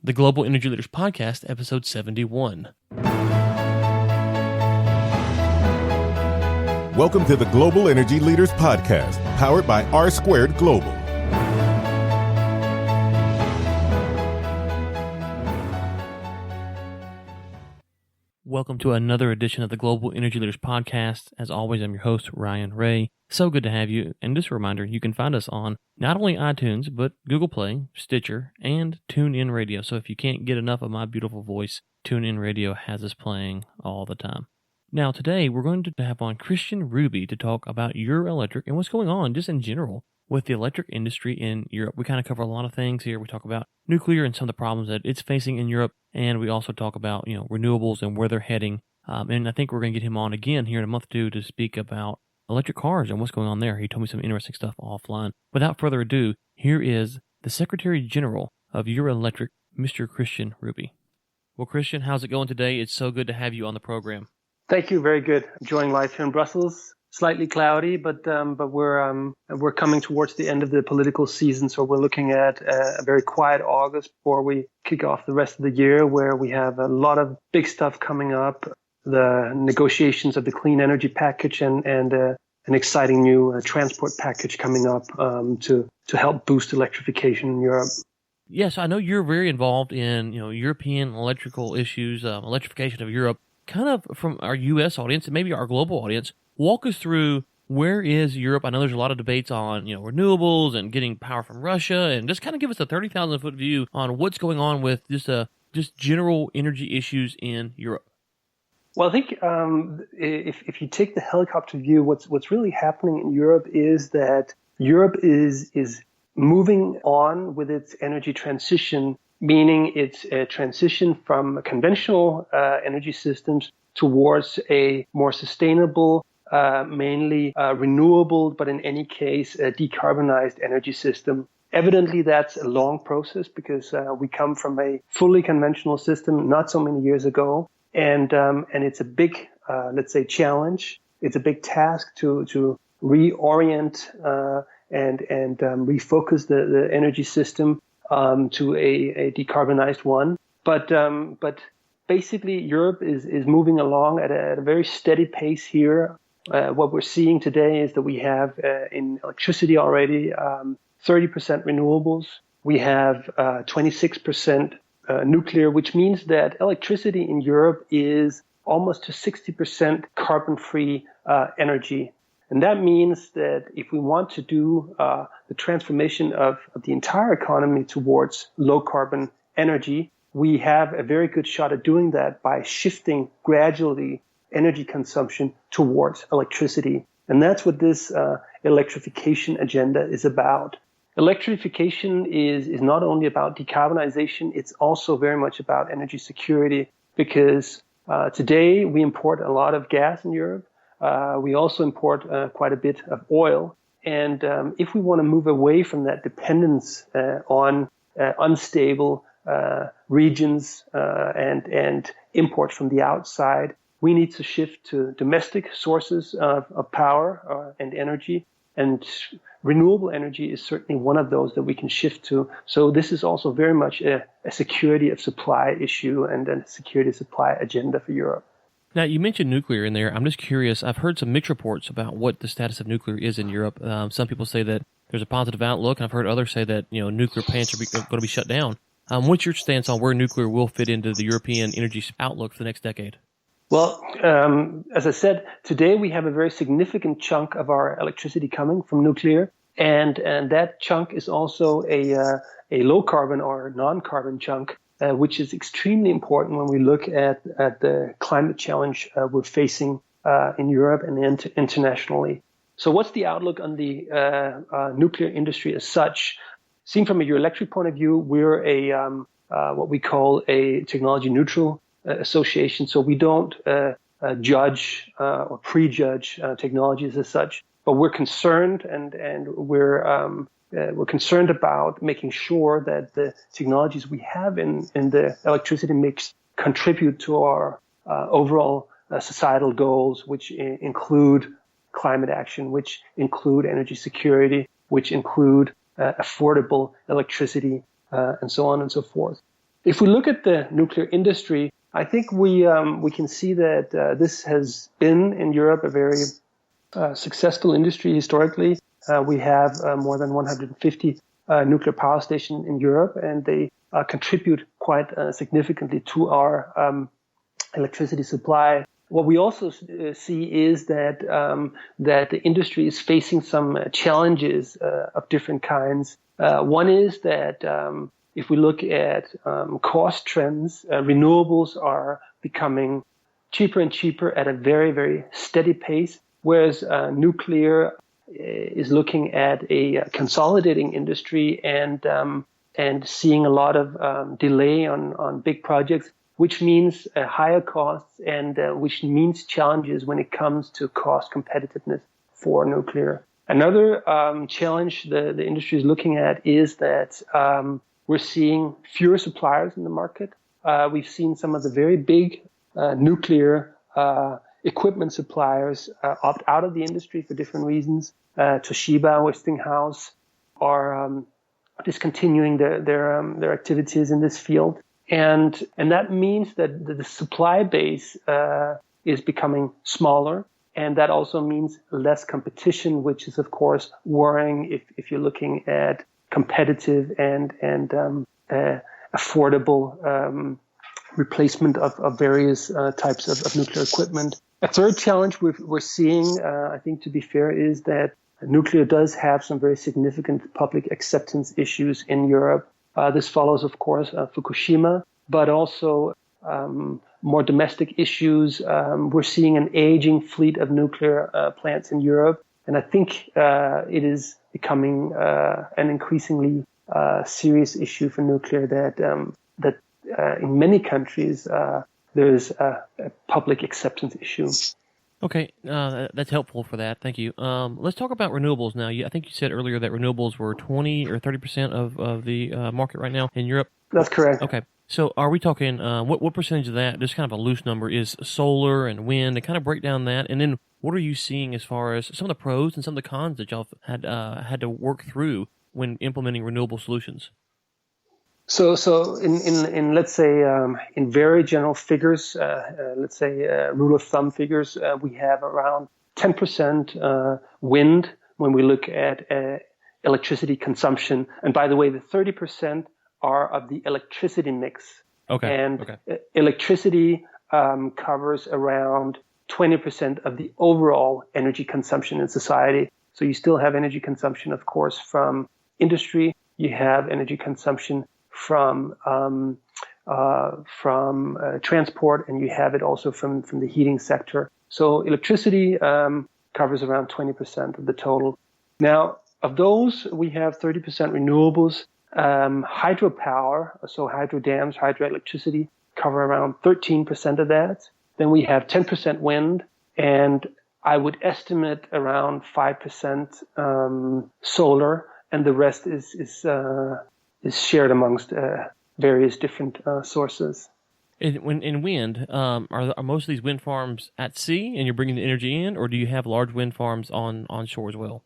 the Global Energy Leaders Podcast, episode 71. Welcome to the Global Energy Leaders Podcast, powered by R Squared Global. Welcome to another edition of the Global Energy Leaders Podcast. As always, I'm your host, Ryan Ray. So good to have you. And just a reminder, you can find us on not only iTunes, but Google Play, Stitcher, and TuneIn Radio. So if you can't get enough of my beautiful voice, TuneIn Radio has us playing all the time. Now, today, we're going to have on Kristian Ruby to talk about EURELECTRIC and what's going on just in general with the electric industry in Europe. We kind of cover a lot of things here. We talk about nuclear and some of the problems that it's facing in Europe, and we also talk about, renewables and where they're heading. And I think we're going to get him on again here in a month or two to speak about electric cars and what's going on there. He told me some interesting stuff offline. Without further ado, here is the Secretary General of EURELECTRIC, Mr. Kristian Ruby. Well, Kristian, how's it going today? It's so good to have you on the program. Thank you. Very good. Enjoying life here in Brussels. Slightly cloudy, but we're coming towards the end of the political season, so we're looking at a very quiet August before we kick off the rest of the year, where we have a lot of big stuff coming up. The negotiations of the clean energy package and an exciting new transport package coming up to help boost electrification in Europe. Yes, I know you're very involved in European electrical issues, electrification of Europe. Kind of from our U.S. audience and maybe our global audience, walk us through where is Europe. I know there's a lot of debates on renewables and getting power from Russia, and just kind of give us a 30,000-foot view on what's going on with just general energy issues in Europe. Well, I think if you take the helicopter view, what's really happening in Europe is that Europe is moving on with its energy transition, meaning it's a transition from conventional energy systems towards a more sustainable, mainly renewable, but in any case, a decarbonized energy system. Evidently, that's a long process because we come from a fully conventional system not so many years ago. And it's a big, let's say, challenge. It's a big task to reorient and refocus the energy system to a decarbonized one. But basically, Europe is moving along at a very steady pace here. What we're seeing today is that we have in electricity already 30% renewables. We have 26% nuclear, which means that electricity in Europe is almost to 60% carbon-free energy. And that means that if we want to do the transformation of the entire economy towards low-carbon energy, we have a very good shot at doing that by shifting gradually energy consumption towards electricity. And that's what this electrification agenda is about. Electrification is not only about decarbonization, it's also very much about energy security, because today we import a lot of gas in Europe. We also import quite a bit of oil. And if we want to move away from that dependence on unstable regions and imports from the outside, we need to shift to domestic sources of power and energy. And renewable energy is certainly one of those that we can shift to. So this is also very much a security of supply issue and a security of supply agenda for Europe. Now, you mentioned nuclear in there. I'm just curious. I've heard some mixed reports about what the status of nuclear is in Europe. Some people say that there's a positive outlook, and I've heard others say that nuclear plants are going to be shut down. What's your stance on where nuclear will fit into the European energy outlook for the next decade? Well, as I said, today we have a very significant chunk of our electricity coming from nuclear, and that chunk is also a low carbon or non-carbon chunk, which is extremely important when we look at the climate challenge we're facing in Europe and internationally. So what's the outlook on the nuclear industry as such? Seen from a EURELECTRIC point of view, we're what we call a technology neutral association. So we don't judge or prejudge technologies as such, but we're concerned and we're concerned about making sure that the technologies we have in the electricity mix contribute to our overall societal goals, which include climate action, which include energy security, which include affordable electricity, and so on and so forth. If we look at the nuclear industry, I think we can see that this has been in Europe a very successful industry historically. We have more than 150 nuclear power stations in Europe, and they contribute quite significantly to our electricity supply. What we also see is that that the industry is facing some challenges of different kinds. One is that if we look at cost trends, renewables are becoming cheaper and cheaper at a very, very steady pace, whereas nuclear is looking at a consolidating industry and seeing a lot of delay on big projects, which means higher costs and which means challenges when it comes to cost competitiveness for nuclear. Another challenge the industry is looking at is that we're seeing fewer suppliers in the market. We've seen some of the very big nuclear equipment suppliers opt out of the industry for different reasons. Toshiba, Westinghouse are discontinuing their activities in this field. And that means that the supply base is becoming smaller. And that also means less competition, which is, of course, worrying if you're looking at competitive and affordable replacement of various types of nuclear equipment. A third challenge we're seeing, I think to be fair, is that nuclear does have some very significant public acceptance issues in Europe. This follows, of course, Fukushima, but also more domestic issues. We're seeing an aging fleet of nuclear plants in Europe, and I think it is becoming an increasingly serious issue for nuclear that in many countries there's a public acceptance issue. Okay, that's helpful for that. Thank you. Let's talk about renewables now. I think you said earlier that renewables were 20 or 30% of the market right now in Europe. That's correct. Okay. So are we talking, what percentage of that, just kind of a loose number, is solar and wind, and kind of break down that? And then what are you seeing as far as some of the pros and some of the cons that y'all had to work through when implementing renewable solutions? So in let's say in very general figures, let's say rule of thumb figures, we have around 10% wind when we look at electricity consumption. And by the way, the 30% are of the electricity mix. Okay. And electricity covers around 20% of the overall energy consumption in society. So you still have energy consumption, of course, from industry. You have energy consumption from transport, and you have it also from the heating sector. So electricity covers around 20% of the total. Now, of those, we have 30% renewables. Hydropower, so hydro dams, hydroelectricity, cover around 13% of that. Then we have 10% wind, and I would estimate around 5% solar, and the rest is shared amongst various different sources. In wind, are most of these wind farms at sea, and you're bringing the energy in, or do you have large wind farms on shore as well?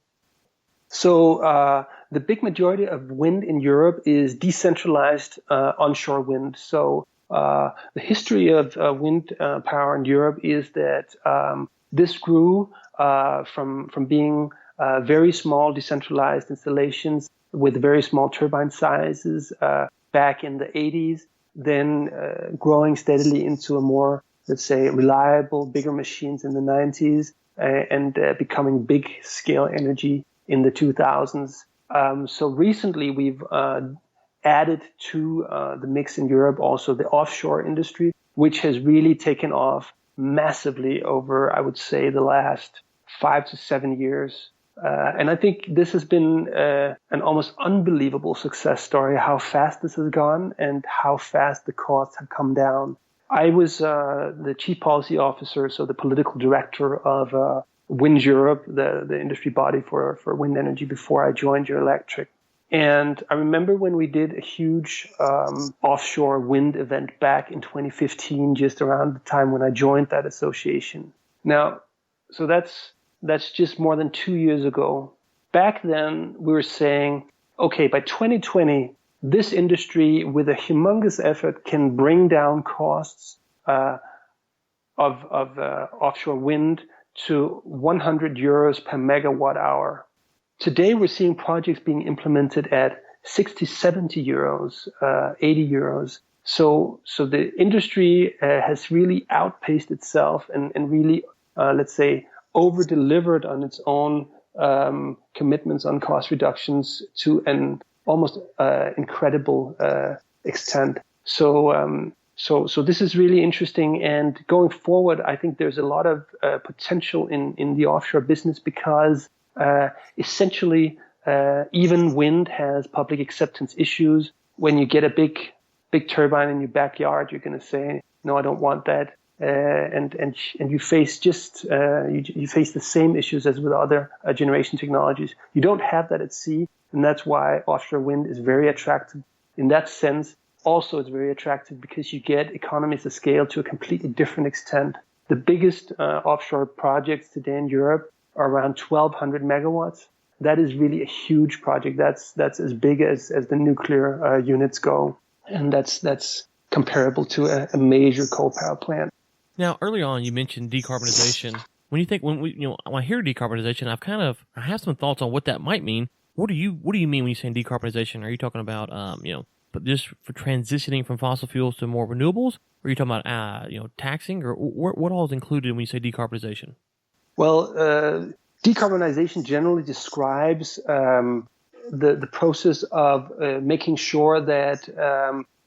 So the big majority of wind in Europe is decentralized onshore wind. So the history of wind power in Europe is that this grew from being very small decentralized installations with very small turbine sizes back in the 80s, then growing steadily into a more, let's say, reliable, bigger machines in the 90s, and becoming big scale energy in the 2000s. So recently we've added to the mix in Europe also the offshore industry, which has really taken off massively over, I would say, the last 5 to 7 years. And I think this has been an almost unbelievable success story, how fast this has gone and how fast the costs have come down. I was the chief policy officer, so the political director of WindEurope, the industry body for wind energy, before I joined EUREELECTRIC. And I remember when we did a huge offshore wind event back in 2015, just around the time when I joined that association. Now, so that's just more than 2 years ago. Back then, we were saying, okay, by 2020, this industry, with a humongous effort, can bring down costs of offshore wind to 100 euros per megawatt hour. Today, we're seeing projects being implemented at 60, 70 euros, 80 euros. So the industry has really outpaced itself and really, let's say, over-delivered on its own commitments on cost reductions to an almost incredible extent. So this is really interesting. And going forward, I think there's a lot of potential in the offshore business because essentially even wind has public acceptance issues. When you get a big turbine in your backyard, you're going to say, no, I don't want that. And you face you face the same issues as with other generation technologies. You don't have that at sea, and that's why offshore wind is very attractive. In that sense, also it's very attractive because you get economies of scale to a completely different extent. The biggest offshore projects today in Europe are around 1,200 megawatts. That is really a huge project. That's as big as the nuclear units go, and that's comparable to a major coal power plant. Now, early on, you mentioned decarbonization. When I hear decarbonization, I have some thoughts on what that might mean. What do you mean when you say decarbonization? Are you talking about but just for transitioning from fossil fuels to more renewables? Or are you talking about taxing, or what all is included when you say decarbonization? Well, decarbonization generally describes the process of making sure that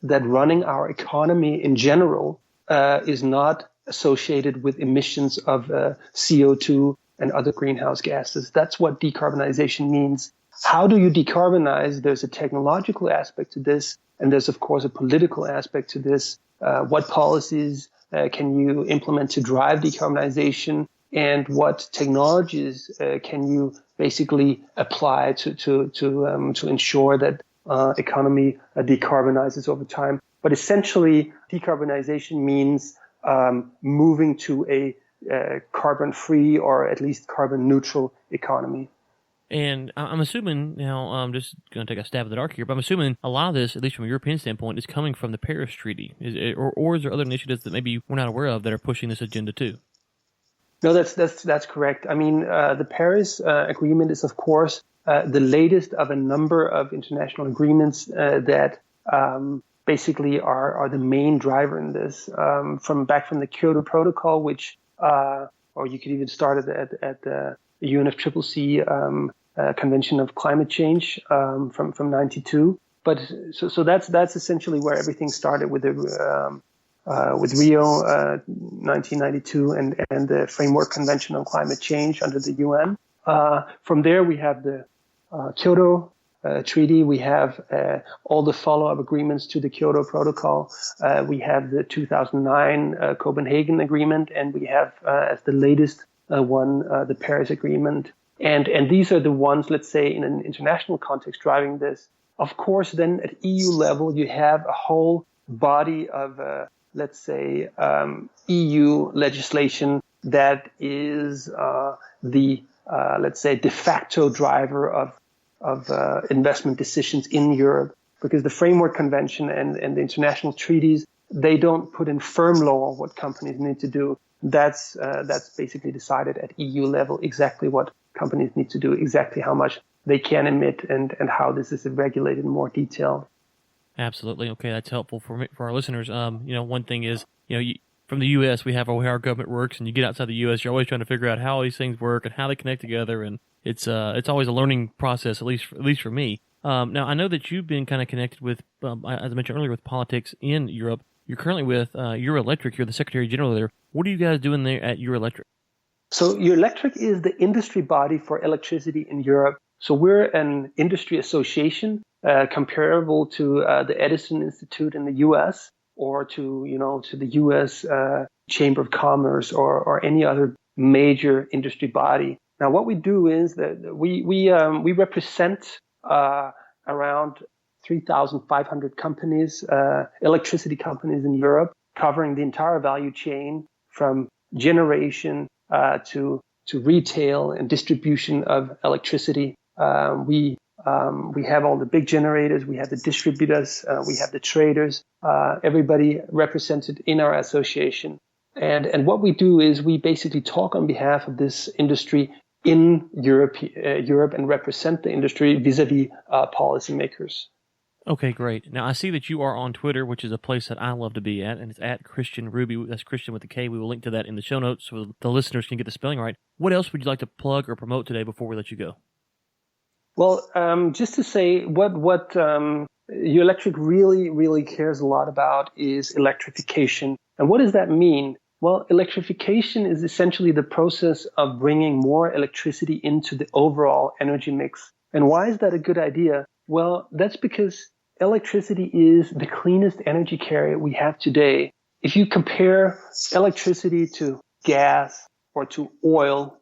running our economy in general is not associated with emissions of CO2 and other greenhouse gases. That's what decarbonization means. How do you decarbonize? There's a technological aspect to this, and there's, of course, a political aspect to this. What policies can you implement to drive decarbonization, and what technologies can you basically apply to ensure that economy decarbonizes over time? But essentially, decarbonization means moving to a carbon-free or at least carbon-neutral economy. And I'm assuming now, I'm just going to take a stab in the dark here, but I'm assuming a lot of this, at least from a European standpoint, is coming from the Paris Treaty. Or is there other initiatives that maybe we're not aware of that are pushing this agenda too? No, that's correct. I mean, the Paris Agreement is, of course, the latest of a number of international agreements that basically are the main driver in this. From the Kyoto Protocol, which, or you could even start at the UNFCCC Convention of Climate Change from '92. But so that's essentially where everything started with Rio 1992 and the Framework Convention on Climate Change under the UN. From there, we have the Kyoto Treaty. We have all the follow-up agreements to the Kyoto Protocol. We have the 2009 Copenhagen Agreement, and we have, as the latest one, the Paris Agreement. And these are the ones, let's say, in an international context driving this. Of course, then at EU level, you have a whole body of, let's say, EU legislation that is the, let's say, de facto driver of investment decisions in Europe, because the Framework Convention and the international treaties, they don't put in firm law what companies need to do. That's basically decided at EU level, exactly what companies need to do, exactly how much they can emit, and how this is regulated in more detail. Absolutely. Okay, that's helpful for our listeners. One thing is, from the U.S., we have how our government works, and you get outside the U.S., you're always trying to figure out how all these things work and how they connect together, and it's always a learning process, at least for me. Now, I know that you've been kind of connected with, as I mentioned earlier, with politics in Europe. You're currently with EUREELECTRIC. You're the Secretary General there. What are you guys doing there at EUREELECTRIC? So EUREELECTRIC is the industry body for electricity in Europe. So we're an industry association comparable to the Edison Institute in the U.S. or to the U.S. Chamber of Commerce or any other major industry body. Now, what we do is that we represent around 3,500 companies, electricity companies in Europe, covering the entire value chain from generation to retail and distribution of electricity. We We have all the big generators, we have the distributors, we have the traders, everybody represented in our association. And what we do is we basically talk on behalf of this industry in Europe and represent the industry vis-a-vis policymakers. Okay, great. Now, I see that you are on Twitter, which is a place that I love to be at, and it's at Kristian Ruby. That's Kristian with a K. We will link to that in the show notes so the listeners can get the spelling right. What else would you like to plug or promote today before we let you go? Well, just to say what EURELECTRIC really cares a lot about is electrification. And what does that mean? Well, electrification is essentially the process of bringing more electricity into the overall energy mix. And why is that a good idea? Well, that's because electricity is the cleanest energy carrier we have today. If you compare electricity to gas or to oil,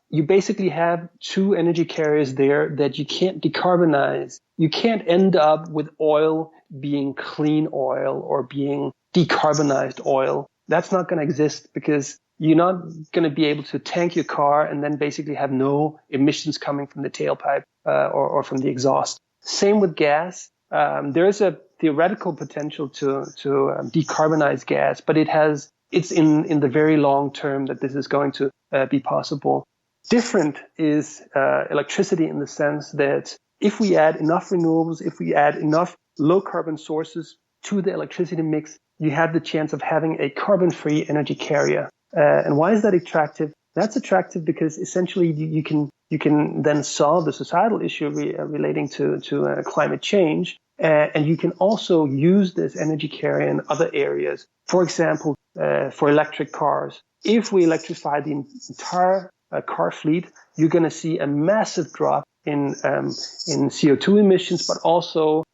you basically have two energy carriers there that you can't decarbonize. You can't end up with oil being clean oil or being decarbonized oil. That's not going to exist because you're not going to be able to tank your car and then basically have no emissions coming from the tailpipe or from the exhaust. Same with gas. There is a theoretical potential to decarbonize gas, but it's in the very long term that this is going to be possible. Different is electricity in the sense that if we add enough renewables, if we add enough low carbon sources to the electricity mix, you have the chance of having a carbon-free energy carrier. And why is that attractive? That's attractive because essentially you can then solve the societal issue relating to climate change, and you can also use this energy carrier in other areas. For example, for electric cars, if we electrify the entire car fleet, you're going to see a massive drop in CO2 emissions, but also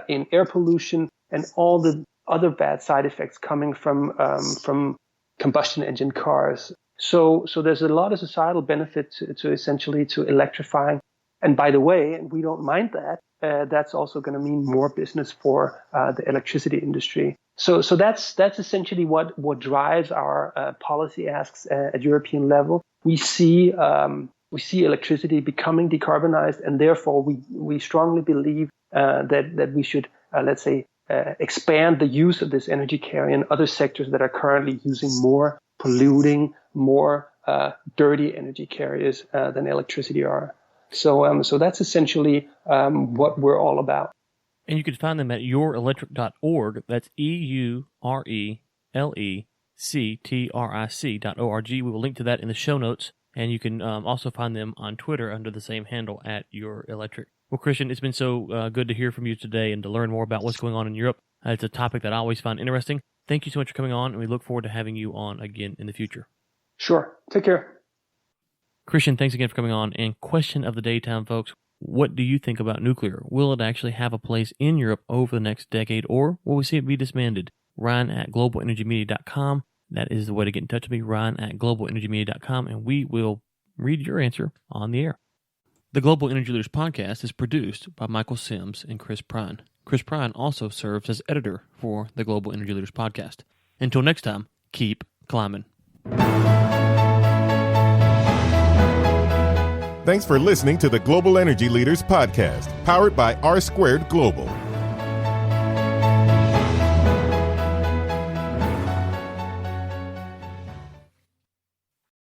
in air pollution and all the other bad side effects coming from combustion engine cars. So there's a lot of societal benefit to essentially to electrifying. And by the way, and we don't mind that, that's also going to mean more business for the electricity industry. So that's essentially what drives our policy asks at European level. We see electricity becoming decarbonized, and therefore we strongly believe that we should let's say expand the use of this energy carrier in other sectors that are currently using more polluting, more dirty energy carriers than electricity are. So that's essentially what we're all about. And you can find them at EUREELECTRIC.org. That's EURELECTRIC.org. We will link to that in the show notes. And you can also find them on Twitter under the same handle at EURELECTRIC. Well, Kristian, it's been so good to hear from you today and to learn more about what's going on in Europe. It's a topic that I always find interesting. Thank you so much for coming on, and we look forward to having you on again in the future. Sure. Take care. Kristian, thanks again for coming on. And question of the day time, folks. What do you think about nuclear? Will it actually have a place in Europe over the next decade, or will we see it be disbanded? Ryan at globalenergymedia.com. That is the way to get in touch with me, Ryan at globalenergymedia.com, and we will read your answer on the air. The Global Energy Leaders podcast is produced by Michael Sims and Chris Prine. Chris Prine also serves as editor for the Global Energy Leaders podcast. Until next time, keep climbing. Thanks for listening to the Global Energy Leaders podcast, powered by R2 Global.